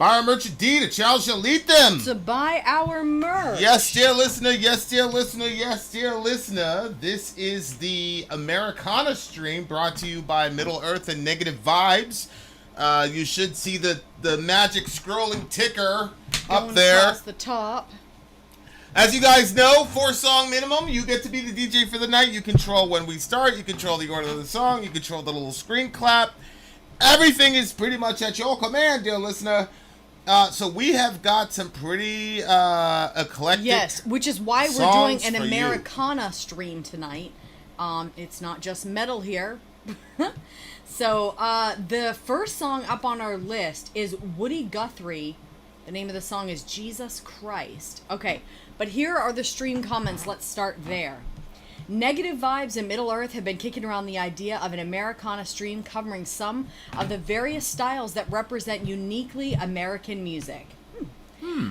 Buy our merch indeed, a child shall lead them. To buy our merch. Yes, dear listener. Yes, dear listener. Yes, dear listener. This is the Americana stream brought to you by Middle Earth and Negative Vibes. You should see the magic scrolling ticker up there. Across the top. As you guys know, 4-song minimum. You get to be the DJ for the night. You control when we start. You control the order of the song. You control the little screen clap. Everything is pretty much at your command, dear listener. So we have got some pretty eclectic. Yes, which is why we're doing an Americana stream tonight. It's not just metal here. So the first song up on our list is Woodie Guthrie. The name of the song is Jesus Christ. Okay, but here are the stream comments. Let's start there. Negative Vibes and Middle Earth have been kicking around the idea of an Americana stream covering some of the various styles that represent uniquely American music.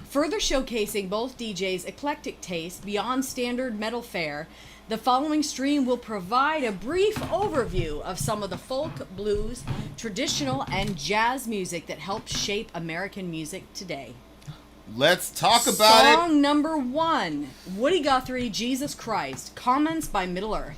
Further showcasing both DJs' eclectic taste beyond standard metal fare, the following stream will provide a brief overview of some of the folk, blues, traditional, and jazz music that helped shape American music today. Let's talk about it. Song number 1, Woodie Guthrie, Jesus Christ. Comments by Middle Earth.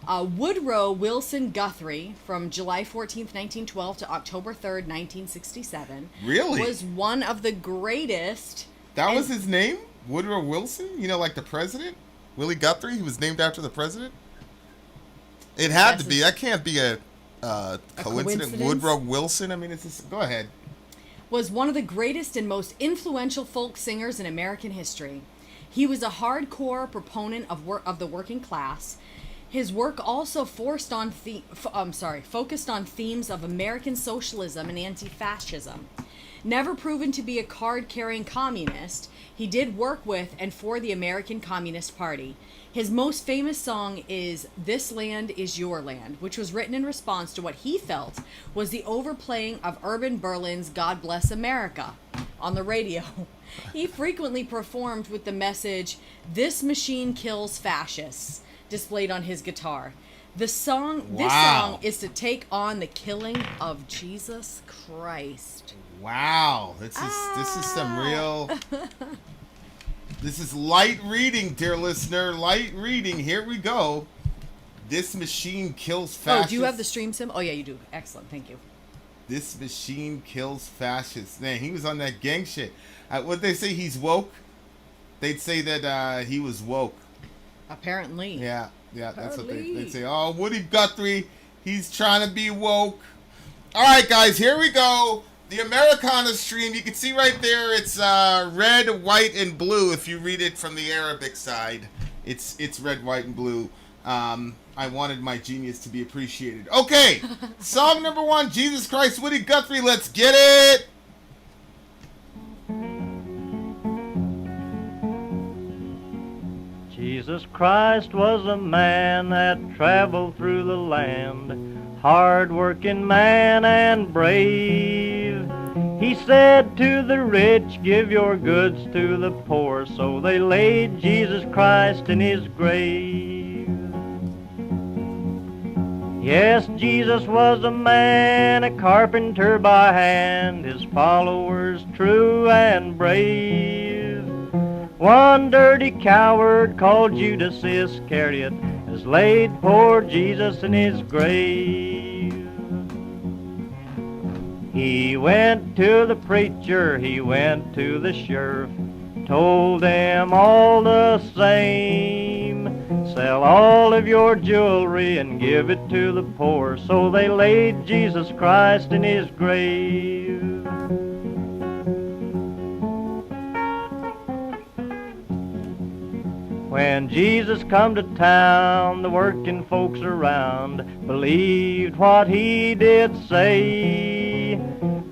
Woodrow Wilson Guthrie, from July 14th, 1912 to October 3rd, 1967. Really? Was one of the greatest. That was his name? Woodrow Wilson? You know, like the president? Willie Guthrie? He was named after the president? It had to be. That can't be a coincidence. Woodrow Wilson? I mean, it's just, go ahead. Was one of the greatest and most influential folk singers in American history. He was a hardcore proponent of the working class. His work also focused on themes of American socialism and anti-fascism. Never proven to be a card-carrying communist, he did work with and for the American Communist Party. His most famous song is This Land Is Your Land, which was written in response to what he felt was the overplaying of Urban Berlin's God Bless America on the radio. He frequently performed with the message, "This machine kills fascists," displayed on his guitar. This song is to take on the killing of Jesus Christ. Wow, this is some real. This is light reading, dear listener. Light reading. Here we go. This machine kills fascists. Oh, do you have the stream sim? Oh, yeah, you do. Excellent. Thank you. This machine kills fascists. Man, he was on that gang shit. Would they say he's woke? They'd say that he was woke. Apparently. Yeah, that's what they'd say. Oh, Woodie Guthrie, he's trying to be woke. All right, guys, here we go. The Americana stream, you can see right there, it's red, white, and blue. If you read it from the Arabic side, it's red, white, and blue. I wanted my genius to be appreciated. Okay, song number 1, Jesus Christ, Woodie Guthrie, let's get it! Jesus Christ was a man that traveled through the land, hard-working man and brave. He said to the rich, give your goods to the poor, so they laid Jesus Christ in his grave. Yes, Jesus was a man, a carpenter by hand, his followers true and brave. One dirty coward called Judas Iscariot has laid poor Jesus in his grave. He went to the preacher, he went to the sheriff, told them all the same, sell all of your jewelry and give it to the poor, so they laid Jesus Christ in his grave. When Jesus come to town, the working folks around believed what he did say.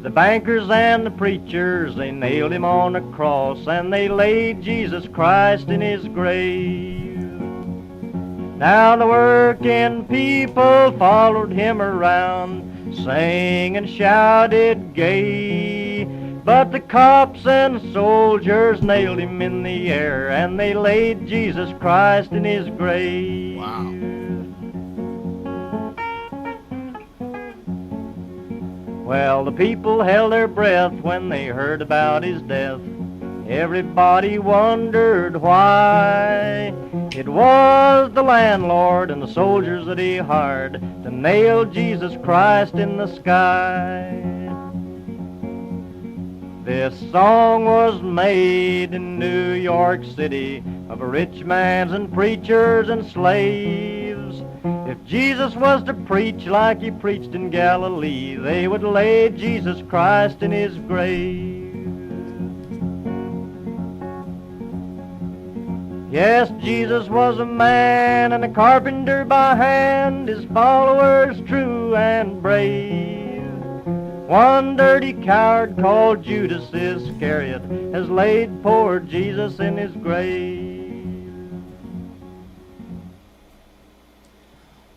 The bankers and the preachers, they nailed him on a cross, and they laid Jesus Christ in his grave. Now the working people followed him around, sang and shouted gay. But the cops and soldiers nailed him in the air, and they laid Jesus Christ in his grave. Wow. Well, the people held their breath when they heard about his death. Everybody wondered why. It was the landlord and the soldiers that he hired to nail Jesus Christ in the sky. This song was made in New York City of rich man's and preachers and slaves. If Jesus was to preach like he preached in Galilee, they would lay Jesus Christ in his grave. Yes, Jesus was a man and a carpenter by hand, his followers true and brave. One dirty coward called Judas Iscariot has laid poor Jesus in his grave.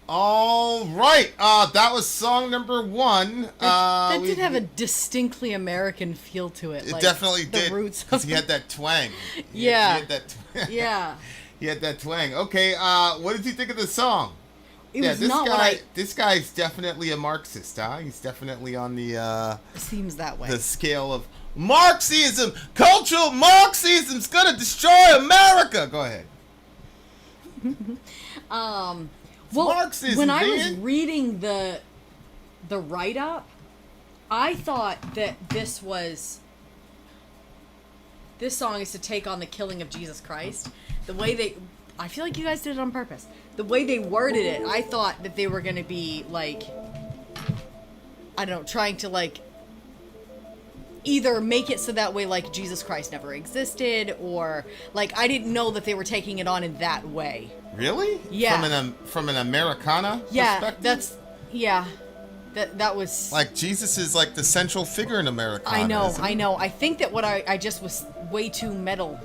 All right, that was song number 1. That did have a distinctly American feel to it. It like definitely the did. Roots Because he had that twang. Yeah. He had that Yeah. He had that twang. Okay, what did you think of the song? This This guy's definitely a Marxist, huh? He's definitely on the seems that way. The scale of Marxism. Cultural Marxism's gonna destroy America. Go ahead. Well, Marxism, when I was man. reading the write-up, I thought that this song is to take on the killing of Jesus Christ. The way I feel like you guys did it on purpose. The way they worded it, I thought that they were going to be like, I don't know, trying to like either make it so that way like Jesus Christ never existed, or like I didn't know that they were taking it on in that way. Really? Yeah. From an Americana perspective? That was like Jesus is like the central figure in Americana. I know. I think that what I just was way too metal,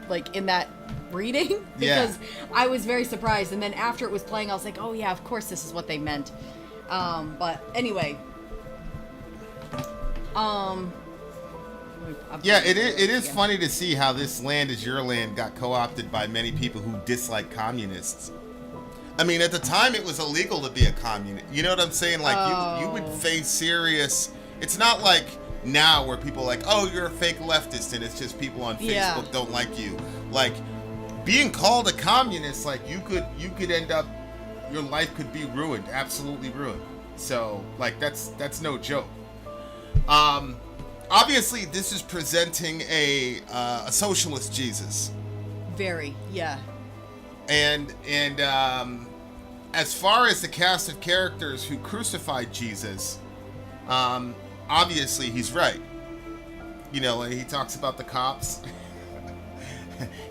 like in that reading, because I was very surprised, and then after it was playing, I was like, oh yeah, of course this is what they meant. But anyway, yeah, it is funny to see how this land is your land got co-opted by many people who dislike communists. I mean, at the time, it was illegal to be a communist. You know what I'm saying? Like, you would face serious... It's not like now where people are like, oh, you're a fake leftist, and it's just people on Facebook don't like you. Like, being called a communist, like, you could end up... Your life could be ruined, absolutely ruined. So, like, that's no joke. Obviously, this is presenting a socialist Jesus. Very, yeah. And as far as the cast of characters who crucified Jesus, obviously he's right. You know, he talks about the cops.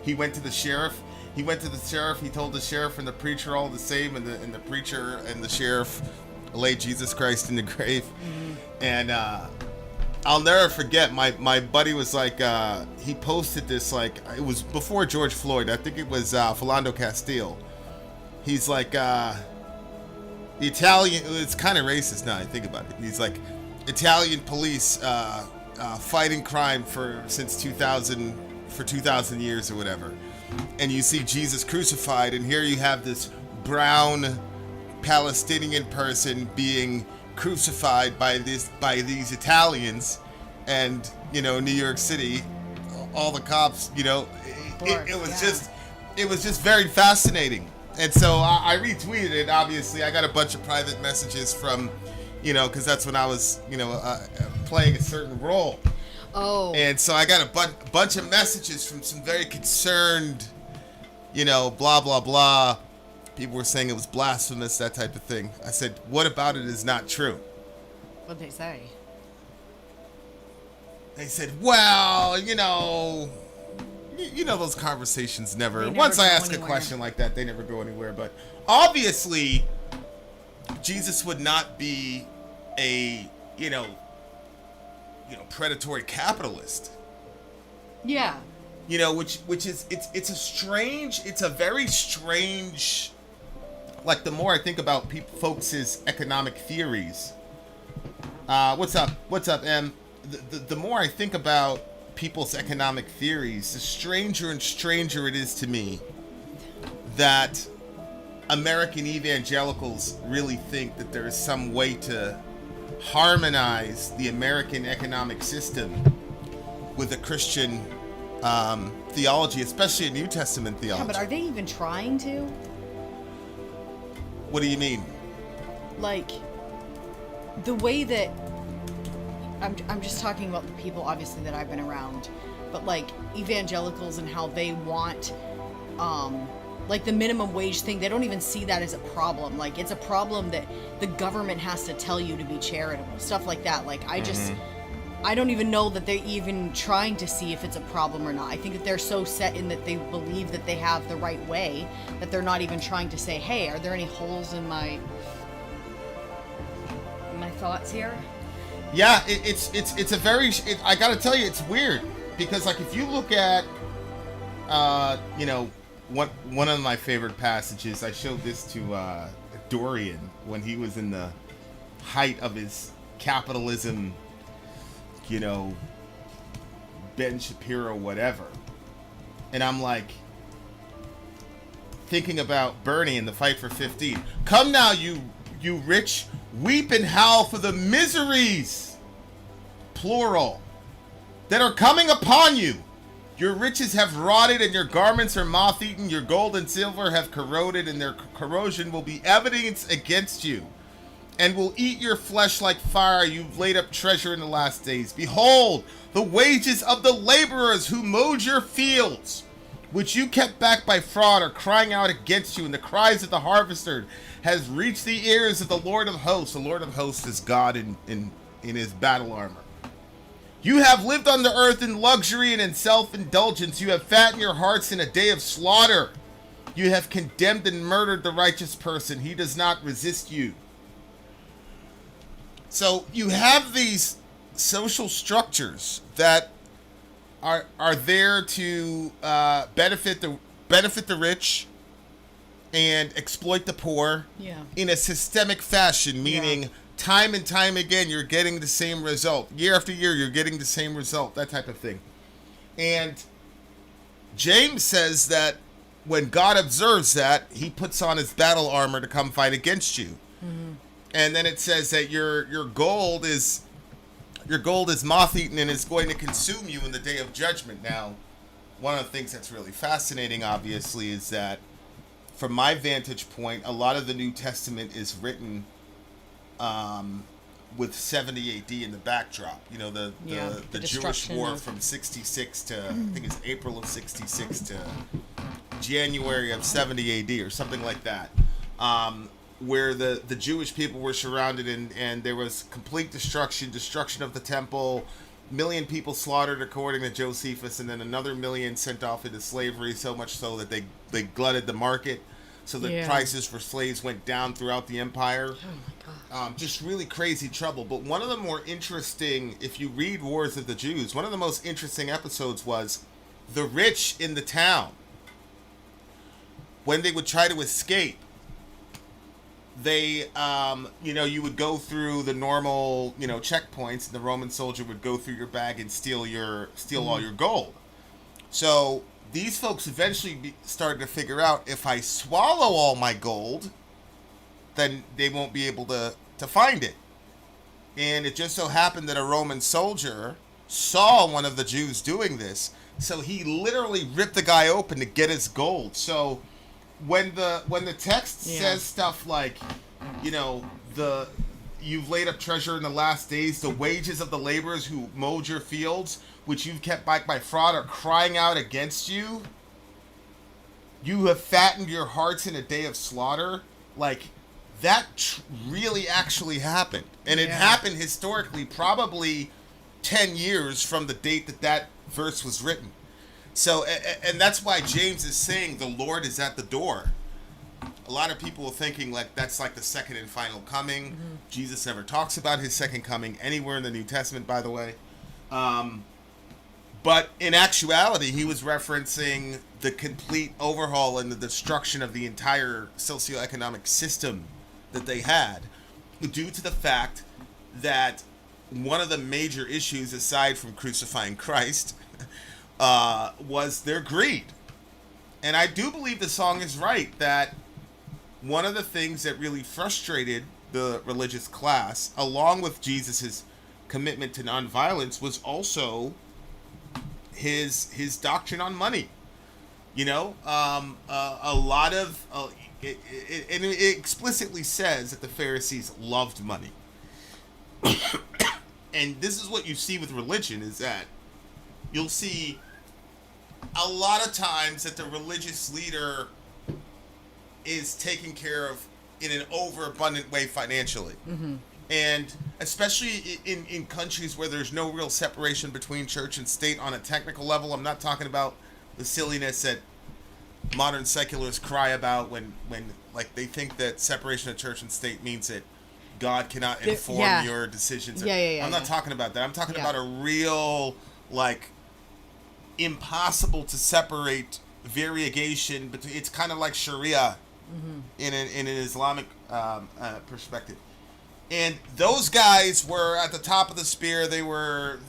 He went to the sheriff. He told the sheriff and the preacher all the same, and the preacher and the sheriff laid Jesus Christ in the grave. Mm-hmm. And I'll never forget, my buddy was like, he posted this, like, it was before George Floyd. I think it was Philando Castile. He's like, the Italian, it's kind of racist now I think about it. He's like, Italian police fighting crime since 2000, for 2,000 years or whatever. And you see Jesus crucified, and here you have this brown Palestinian person being crucified by these Italians, and you know, New York City, all the cops, you know, it was just very fascinating. And so I retweeted it. Obviously, I got a bunch of private messages from, you know, because that's when I was, you know, playing a certain role. Oh. And so I got a bunch of messages from some very concerned, you know, blah blah blah. People were saying it was blasphemous, that type of thing. I said, what about it is not true? What'd they say? They said, well, you know those conversations never once I ask anywhere. A question like that, they never go anywhere. But obviously, Jesus would not be a, you know, predatory capitalist. Yeah. You know, which is, it's a very strange, like, the more I think about folks' economic theories. What's up, Em? The more I think about people's economic theories, the stranger and stranger it is to me that American evangelicals really think that there is some way to harmonize the American economic system with a Christian theology, especially a New Testament theology. Yeah, but are they even trying to? What do you mean? Like, the way that... I'm just talking about the people, obviously, that I've been around. But, like, evangelicals and how they want... like the minimum wage thing, they don't even see that as a problem. Like, it's a problem that the government has to tell you to be charitable. Stuff like that. Like, I don't even know that they're even trying to see if it's a problem or not. I think that they're so set in that they believe that they have the right way that they're not even trying to say, hey, are there any holes in my thoughts here? Yeah, it's a very... I gotta tell you, it's weird. Because, like, if you look at, you know, one of my favorite passages, I showed this to Dorian when he was in the height of his capitalism, you know, Ben Shapiro, whatever. And I'm like, thinking about Bernie and the fight for 15. Come now, you rich, weep and howl for the miseries, plural, that are coming upon you. Your riches have rotted and your garments are moth-eaten. Your gold and silver have corroded and their corrosion will be evidence against you and will eat your flesh like fire. You've laid up treasure in the last days. Behold, the wages of the laborers who mowed your fields, which you kept back by fraud, are crying out against you, and the cries of the harvester has reached the ears of the Lord of hosts. The Lord of hosts is God in his battle armor. You have lived on the earth in luxury and in self-indulgence. You have fattened your hearts in a day of slaughter. You have condemned and murdered the righteous person. He does not resist you. So you have these social structures that are there to benefit the rich and exploit the poor in a systemic fashion, meaning time and time again you're getting the same result. Year after year you're getting the same result, that type of thing. And James says that when God observes that, he puts on his battle armor to come fight against you. Mm-hmm. And then it says that your gold is moth-eaten and is going to consume you in the day of judgment. Now, one of the things that's really fascinating, obviously, is that from my vantage point, a lot of the New Testament is written with 70 AD in the backdrop. You know, the Jewish war from 66 to, I think it's April of 66 to January of 70 AD or something like that. Where the Jewish people were surrounded and there was complete destruction of the temple, million people slaughtered according to Josephus, and then another million sent off into slavery, so much so that they glutted the market, so that prices for slaves went down throughout the empire. Oh my gosh. Just really crazy trouble. But one of the more interesting, if you read Wars of the Jews, one of the most interesting episodes was the rich in the town, when they would try to escape. They, you would go through the normal, checkpoints, and the Roman soldier would go through your bag and steal all your gold. So these folks eventually started to figure out, if I swallow all my gold, then they won't be able to find it. And it just so happened that a Roman soldier saw one of the Jews doing this, so he literally ripped the guy open to get his gold. So when the text says stuff like, you've laid up treasure in the last days, the wages of the laborers who mowed your fields, which you've kept back by fraud, are crying out against you. You have fattened your hearts in a day of slaughter. Like, that really actually happened. And it happened historically, probably 10 years from the date that verse was written. So, and that's why James is saying the Lord is at the door. A lot of people are thinking like that's like the second and final coming. Mm-hmm. Jesus never talks about his second coming anywhere in the New Testament, by the way. But in actuality, he was referencing the complete overhaul and the destruction of the entire socioeconomic system that they had, due to the fact that one of the major issues, aside from crucifying Christ, was their greed. And I do believe the song is right, that one of the things that really frustrated the religious class, along with Jesus's commitment to nonviolence, was also his doctrine on money. You know, a lot of it explicitly says that the Pharisees loved money. And this is what you see with religion, is that you'll see a lot of times that the religious leader is taken care of in an overabundant way financially. Mm-hmm. And especially in countries where there's no real separation between church and state on a technical level. I'm not talking about the silliness that modern secularists cry about when like they think that separation of church and state means that God cannot inform your decisions. I'm not talking about that. I'm talking about a real, like, impossible to separate variegation between. It's kind of like Sharia in an Islamic perspective. And those guys were at the top of the spear. They were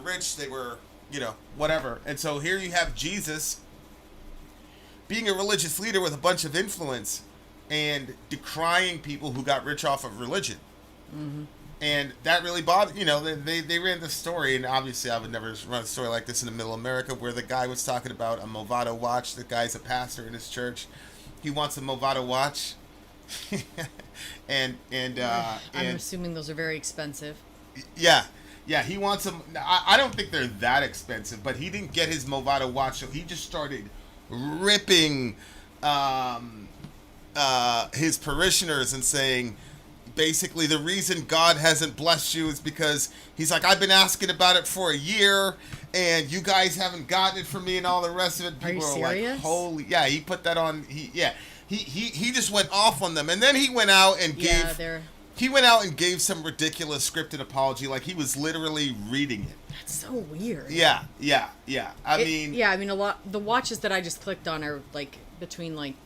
rich. They were, you know, whatever. And so here you have Jesus being a religious leader with a bunch of influence and decrying people who got rich off of religion. Mm-hmm. And that really bothered, you know, they ran this story, and obviously I would never run a story like this in the middle of America, where the guy was talking about a Movado watch. The guy's a pastor in his church. He wants a Movado watch. and I'm assuming those are very expensive. Yeah, he wants them. I don't think they're that expensive, but he didn't get his Movado watch, so he just started ripping his parishioners and saying, basically, the reason God hasn't blessed you is because he's like, I've been asking about it for a year, and you guys haven't gotten it from me, and all the rest of it. People are you serious? Like, holy, yeah. He put that on. He just went off on them, and then he went out and gave some ridiculous scripted apology, like he was literally reading it. That's so weird. Yeah. I mean, a lot. The watches that I just clicked on are like between like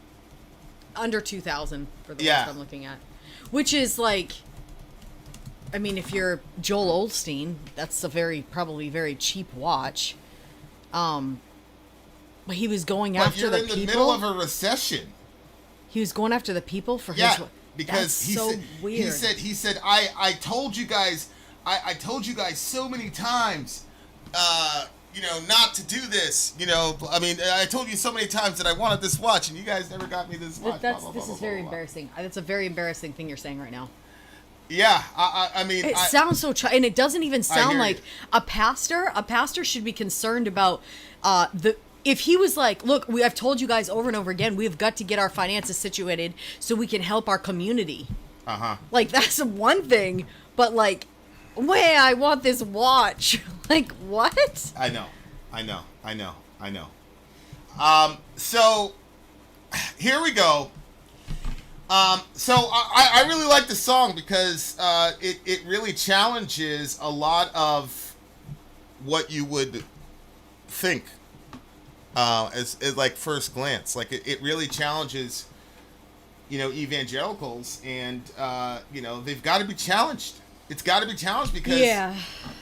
under 2,000 for the ones I'm looking at, which is like, I mean, if you're Joel Osteen, that's a probably very cheap watch. But he was going after the people. You're in the middle of a recession. He was going after the people for his. Because weird. He said, I told you guys, I told you guys so many times, you know, not to do this. You know, I mean, I told you so many times that I wanted this watch, and you guys never got me this watch. This is very embarrassing. That's a very embarrassing thing you're saying right now. Yeah, I mean, it sounds so, and it doesn't even sound like a pastor. A pastor should be concerned about If he was like, look, I've told you guys over and over again, we've got to get our finances situated so we can help our community. Like, that's one thing, but like, I want this watch. Like, what? I know. So here we go. So I really like the song because it really challenges a lot of what you would think as like first glance. Like it really challenges, you know, evangelicals, and you know, they've got to be challenged. It's got to be challenged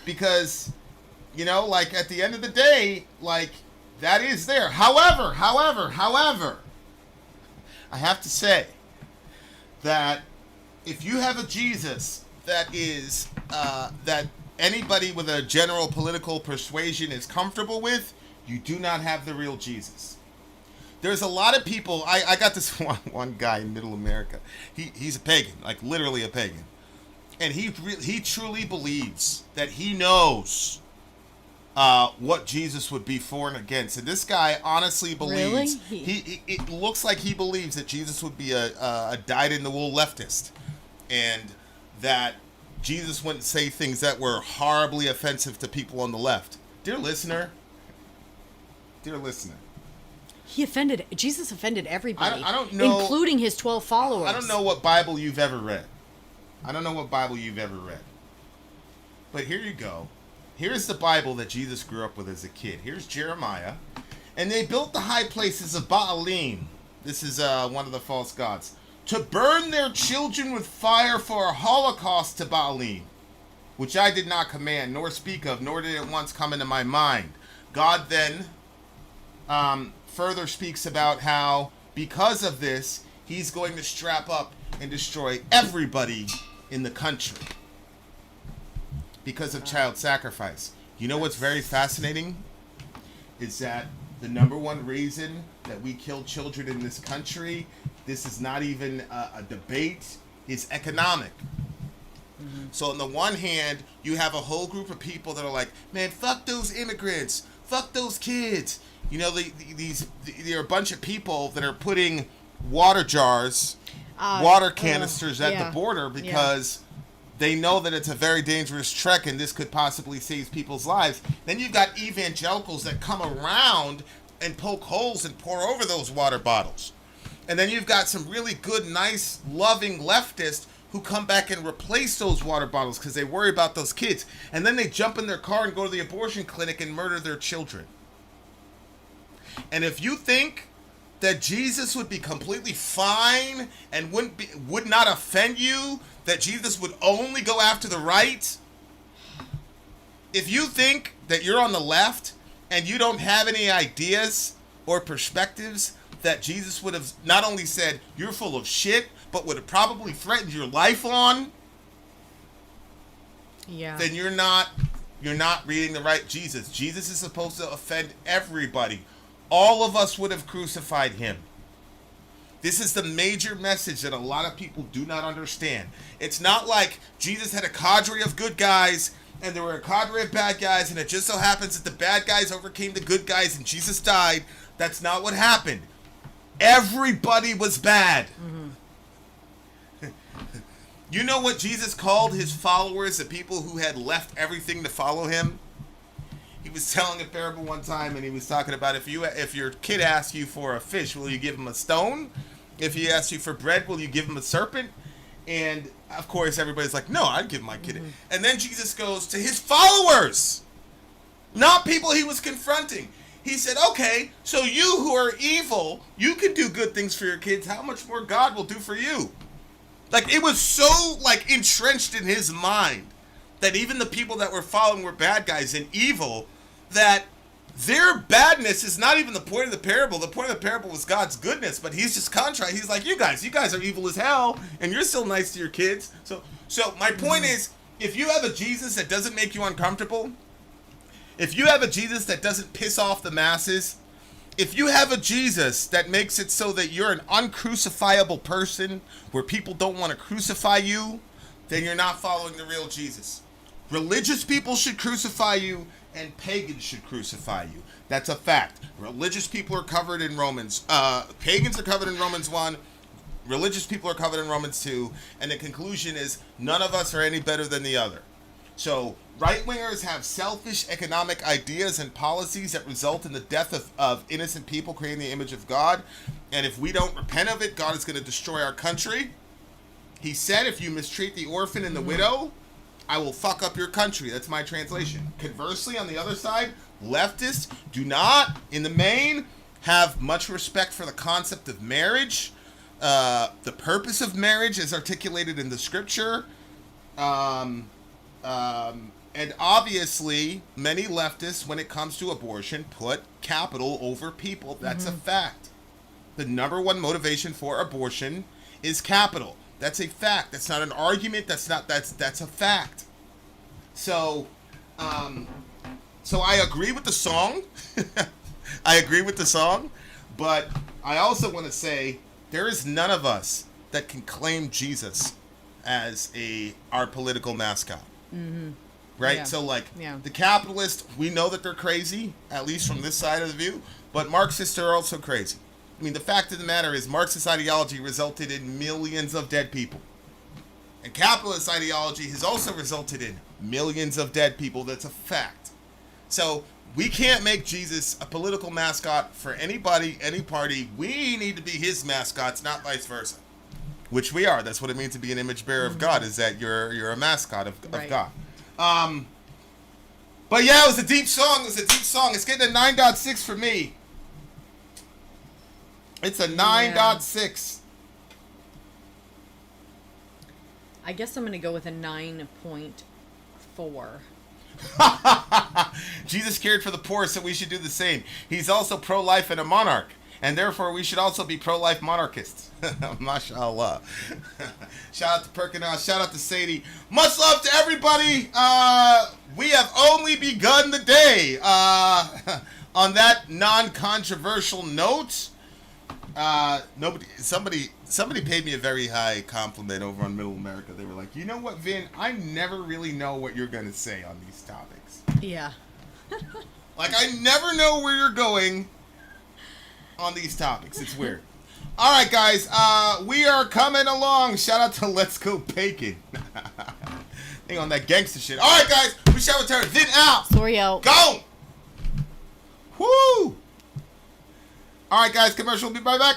because you know, like at the end of the day, like that is there. However, I have to say that if you have a Jesus that is that anybody with a general political persuasion is comfortable with, you do not have the real Jesus. There's a lot of people. I got this one guy in Middle America. He's a pagan, like literally a pagan, and he truly believes that he knows what Jesus would be for and against. And this guy honestly believes, really? It looks like he believes that Jesus would be a dyed-in-the-wool leftist, and that Jesus wouldn't say things that were horribly offensive to people on the left. Dear listener, Jesus offended everybody. I don't know, including his 12 followers. I don't know what Bible you've ever read. But here you go. Here's the Bible that Jesus grew up with as a kid. Here's Jeremiah. And they built the high places of Baalim. This is one of the false gods. To burn their children with fire for a holocaust to Baalim, which I did not command, nor speak of, nor did it once come into my mind. God then further speaks about how, because of this, he's going to strap up and destroy everybody in the country because of child sacrifice. You know what's very fascinating? Is that the number one reason that we kill children in this country, this is not even a debate, is economic. So on the one hand, you have a whole group of people that are like, man, fuck those immigrants, fuck those kids. You know, there are a bunch of people that are putting water jars, water canisters at the border because they know that it's a very dangerous trek and this could possibly save people's lives. Then you've got evangelicals that come around and poke holes and pour over those water bottles. And then you've got some really good, nice, loving leftists who come back and replace those water bottles because they worry about those kids. And then they jump in their car and go to the abortion clinic and murder their children. And if you think that Jesus would be completely fine and would not offend you, that Jesus would only go after the right, if you think that you're on the left and you don't have any ideas or perspectives that Jesus would have not only said you're full of shit, but would have probably threatened your life on, then you're not reading the right Jesus. Jesus is supposed to offend everybody. All of us would have crucified him. This is the major message that a lot of people do not understand. It's not like Jesus had a cadre of good guys and there were a cadre of bad guys and it just so happens that the bad guys overcame the good guys and Jesus died. That's not what happened. Everybody was bad. You know what Jesus called his followers, the people who had left everything to follow him? He was telling a parable one time, and he was talking about if your kid asks you for a fish, will you give him a stone? If he asks you for bread, will you give him a serpent? And of course, everybody's like, no, I'd give my kid it. And then Jesus goes to his followers, not people he was confronting. He said, okay, so you who are evil, you can do good things for your kids. How much more God will do for you? Like, it was so, like, entrenched in his mind that even the people that were following were bad guys and evil, that their badness is not even the point of the parable. The point of the parable was God's goodness, but he's just contrite. He's like, you guys are evil as hell, and you're still nice to your kids. So my point is, if you have a Jesus that doesn't make you uncomfortable, if you have a Jesus that doesn't piss off the masses, if you have a Jesus that makes it so that you're an uncrucifiable person where people don't want to crucify you, then you're not following the real Jesus. Religious people should crucify you and pagans should crucify you. That's a fact. Religious people are covered in Romans. Pagans are covered in Romans 1. Religious people are covered in Romans 2. And the conclusion is none of us are any better than the other. So right-wingers have selfish economic ideas and policies that result in the death of innocent people creating the image of God. And if we don't repent of it, God is going to destroy our country. He said, if you mistreat the orphan and the widow, I will fuck up your country. That's my translation. Conversely, on the other side, leftists do not, in the main, have much respect for the concept of marriage, the purpose of marriage as articulated in the scripture, and obviously, many leftists, when it comes to abortion, put capital over people. That's a fact. The number one motivation for abortion is capital. That's a fact. That's not an argument. That's a fact. So I agree with the song. I agree with the song, but I also want to say there is none of us that can claim Jesus as our political mascot. Right? Yeah. So, the capitalists, we know that they're crazy, at least from this side of the view, but Marxists are also crazy. I mean, the fact of the matter is Marxist ideology resulted in millions of dead people. And capitalist ideology has also resulted in millions of dead people. That's a fact. So, we can't make Jesus a political mascot for anybody, any party. We need to be his mascots, not vice versa. Which we are. That's what it means to be an image bearer of God, is that you're a mascot of God. But yeah, it was a deep song. It's getting a 9.6 for me. It's a 9.6. I guess I'm going to go with a 9.4. Jesus cared for the poor, so we should do the same. He's also pro-life and a monarch. And therefore, we should also be pro-life monarchists. Mashallah. Shout out to Perkinaw. Shout out to Sadie. Much love to everybody. We have only begun the day. On that non-controversial note, somebody paid me a very high compliment over on Middle America. They were like, you know what, Vin? I never really know what you're going to say on these topics. Yeah. Like, I never know where you're going on these topics. It's weird. All right, guys. We are coming along. Shout out to Let's Go Bacon. Hang on that gangster shit. All right, guys. We shall return. Vin out. Sorry out. Go. Woo. All right, guys. Commercial. We'll be right back.